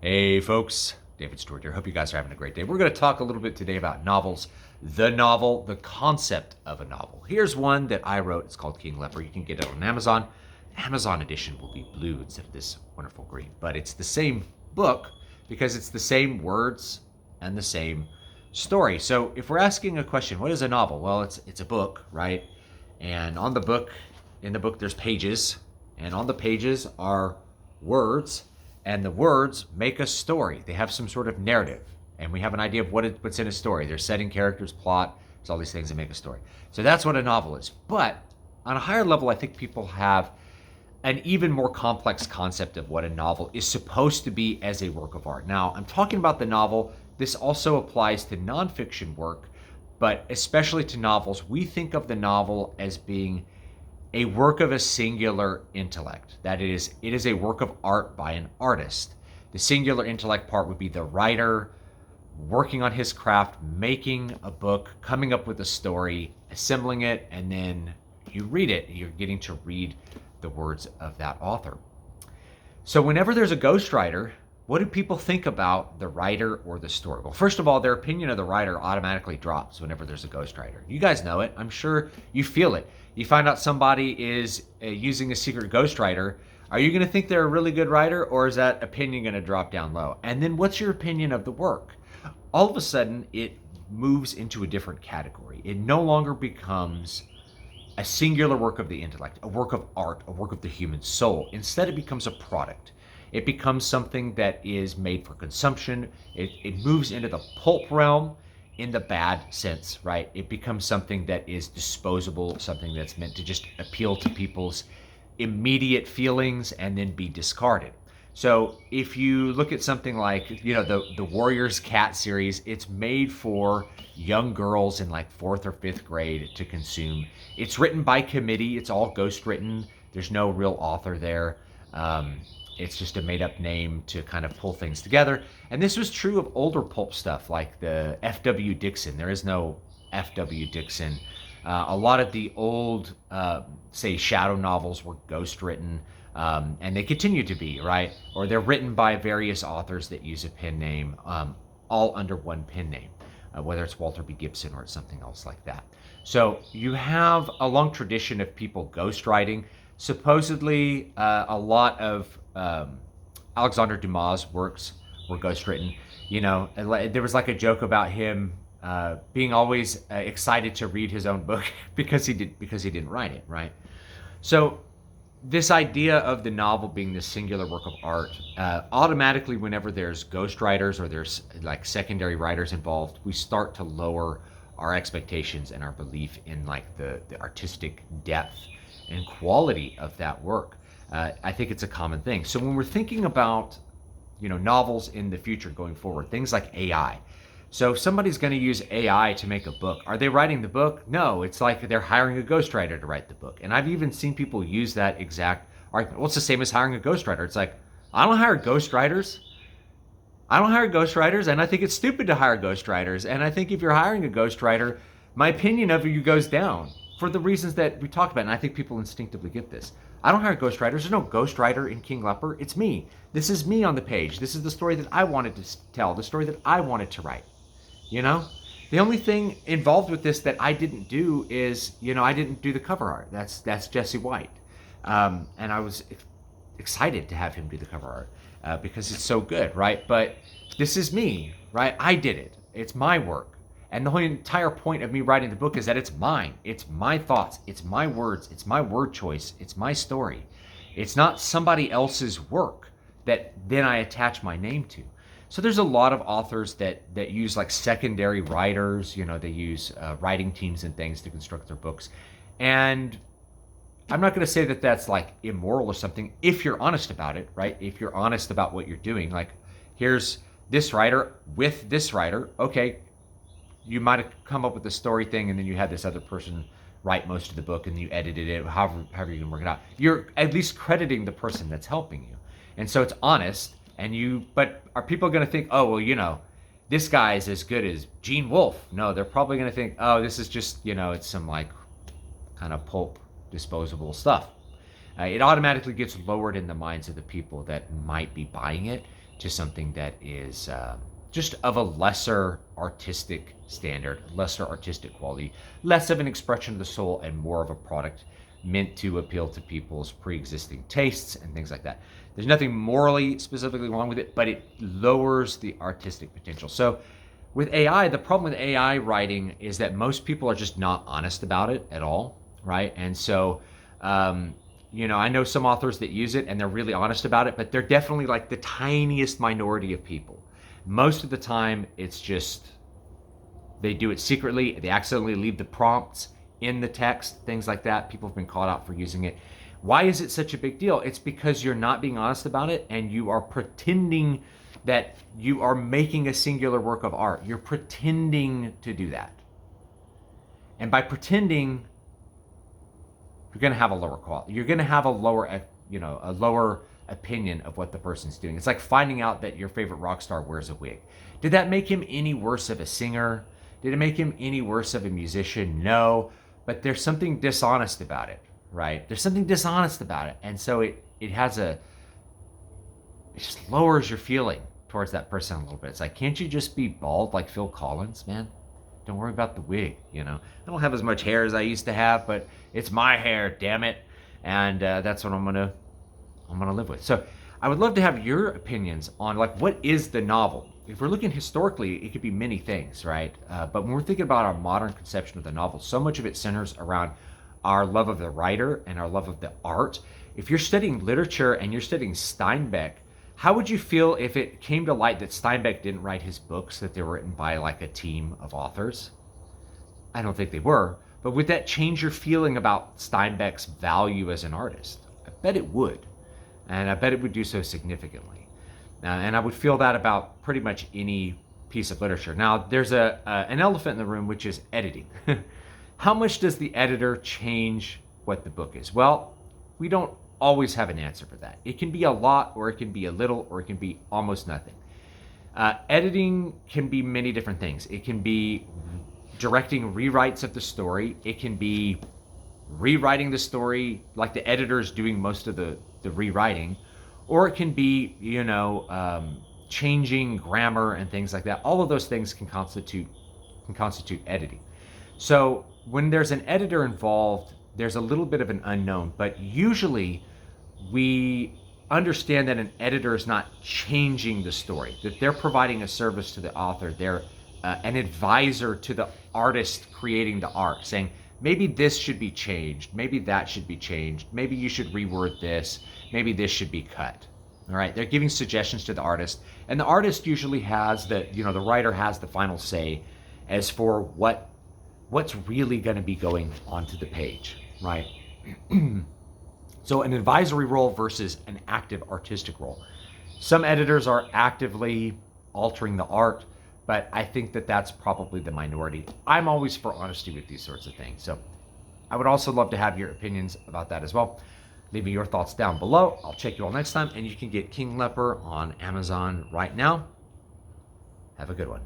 Hey folks, David Stewart here. Hope you guys are having a great day. We're going to talk a little bit today about novels, the novel, the concept of a novel. Here's one that I wrote. It's called King Leopard. You can get it on Amazon. Amazon edition will be blue instead of this wonderful green, but it's the same book because it's the same words and the same story. So if we're asking a question, what is a novel? Well, it's a book, right? And on the book, in the book, there's pages, and on the pages are words, and the words make a story. They have some sort of narrative, and we have an idea of what's in a story. There's setting, characters, plot. There's all these things that make a story. So that's what a novel is. But on a higher level, I think people have an even more complex concept of what a novel is supposed to be as a work of art. Now, I'm talking about the novel. This also applies to nonfiction work, but especially to novels. We think of the novel as being a work of a singular intellect. That is, it is a work of art by an artist. The singular intellect part would be the writer working on his craft, making a book, coming up with a story, assembling it, and then you read it. You're getting to read the words of that author. So whenever there's a ghostwriter, what do people think about the writer or the story? Well, first of all, their opinion of the writer automatically drops whenever there's a ghostwriter. You guys know it. I'm sure you feel it. You find out somebody is using a secret ghostwriter. Are you going to think they're a really good writer, or is that opinion going to drop down low? And then what's your opinion of the work? All of a sudden, it moves into a different category. It no longer becomes a singular work of the intellect, a work of art, a work of the human soul. Instead, it becomes a product. It becomes something that is made for consumption. It moves into the pulp realm in the bad sense, right? It becomes something that is disposable, something that's meant to just appeal to people's immediate feelings and then be discarded. So if you look at something like, the Warriors Cat series, it's made for young girls in like 4th or 5th grade to consume. It's written by committee. It's all ghost written. There's no real author there. It's just a made-up name to kind of pull things together. And this was true of older pulp stuff like the F.W. Dixon. There is no F.W. Dixon. A lot of the old, say, shadow novels were ghost-written, and they continue to be, right? Or they're written by various authors that use a pen name, all under one pen name, whether it's Walter B. Gibson or it's something else like that. So you have a long tradition of people ghostwriting. Supposedly, a lot of Alexander Dumas' works were ghostwritten. There was like a joke about him being always excited to read his own book because he didn't write it, right? So this idea of the novel being this singular work of art, automatically whenever there's ghostwriters or there's like secondary writers involved, we start to lower our expectations and our belief in like the artistic depth and quality of that work. I think it's a common thing. So when we're thinking about, novels in the future going forward, things like AI. So if somebody's going to use AI to make a book, are they writing the book? No, it's like they're hiring a ghostwriter to write the book. And I've even seen people use that exact argument. Well, it's the same as hiring a ghostwriter. It's like, I don't hire ghostwriters. And I think it's stupid to hire ghostwriters. And I think if you're hiring a ghostwriter, my opinion of you goes down for the reasons that we talked about. And I think people instinctively get this. I don't hire ghostwriters. There's no ghostwriter in King Leopard. It's me. This is me on the page. This is the story that I wanted to tell, the story that I wanted to write. The only thing involved with this that I didn't do is, I didn't do the cover art. That's Jesse White. And I was excited to have him do the cover art because it's so good, right? But this is me, right? I did it. It's my work. And the whole entire point of me writing the book is that it's mine. It's my thoughts. It's my words. It's my word choice. It's my story. It's not somebody else's work that then I attach my name to. So there's a lot of authors that use like secondary writers. They use writing teams and things to construct their books. And I'm not going to say that that's like immoral or something if you're honest about it, right? If you're honest about what you're doing, like here's this writer with this writer. Okay, you might have come up with the story thing and then you had this other person write most of the book and you edited it, however you can work it out. You're at least crediting the person that's helping you. And so it's honest. But are people going to think, oh, well, this guy is as good as Gene Wolfe? No, they're probably going to think, oh, this is just, it's some like kind of pulp disposable stuff. It automatically gets lowered in the minds of the people that might be buying it to something that is just of a lesser artistic standard, lesser artistic quality, less of an expression of the soul, and more of a product meant to appeal to people's pre-existing tastes and things like that. There's nothing morally specifically wrong with it, but it lowers the artistic potential. So with AI, the problem with AI writing is that most people are just not honest about it at all, right? And so, I know some authors that use it and they're really honest about it, but they're definitely like the tiniest minority of people. Most of the time, it's just they do it secretly. They accidentally leave the prompts in the text, things like that. People have been called out for using it. Why is it such a big deal? It's because you're not being honest about it and you are pretending that you are making a singular work of art. You're pretending to do that. And by pretending, you're going to have a lower quality. You're going to have a lower opinion of what the person's doing. It's like finding out that your favorite rock star wears a wig. Did that make him any worse of a singer? Did it make him any worse of a musician? No, but there's something dishonest about it, right? There's something dishonest about it. And so it just lowers your feeling towards that person a little bit. It's like, can't you just be bald like Phil Collins, man? Don't worry about the wig, I don't have as much hair as I used to have, but it's my hair, damn it. And that's what I'm gonna live with. So I would love to have your opinions on like, what is the novel? If we're looking historically, it could be many things, right? But when we're thinking about our modern conception of the novel, so much of it centers around our love of the writer and our love of the art. If you're studying literature and you're studying Steinbeck, how would you feel if it came to light that Steinbeck didn't write his books, that they were written by like a team of authors? I don't think they were, but would that change your feeling about Steinbeck's value as an artist? I bet it would, and I bet it would do so significantly. And I would feel that about pretty much any piece of literature. Now, there's an elephant in the room, which is editing. How much does the editor change what the book is? Well, we don't always have an answer for that. It can be a lot, or it can be a little, or it can be almost nothing. Editing can be many different things. It can be directing rewrites of the story. It can be rewriting the story, like the editor's doing most of the rewriting, or it can be, changing grammar and things like that. All of those things can constitute editing. So when there's an editor involved, there's a little bit of an unknown, but usually we understand that an editor is not changing the story, that they're providing a service to the author. They're an advisor to the artist creating the art, saying, maybe this should be changed, maybe that should be changed, maybe you should reword this, maybe this should be cut. All right, they're giving suggestions to the artist, and the artist usually has the writer has the final say as for what's really going to be going onto the page, right? So an advisory role versus an active artistic role. Some editors are actively altering the art, but I think that that's probably the minority. I'm always for honesty with these sorts of things. So I would also love to have your opinions about that as well. Leave me your thoughts down below. I'll check you all next time, and you can get King Leper on Amazon right now. Have a good one.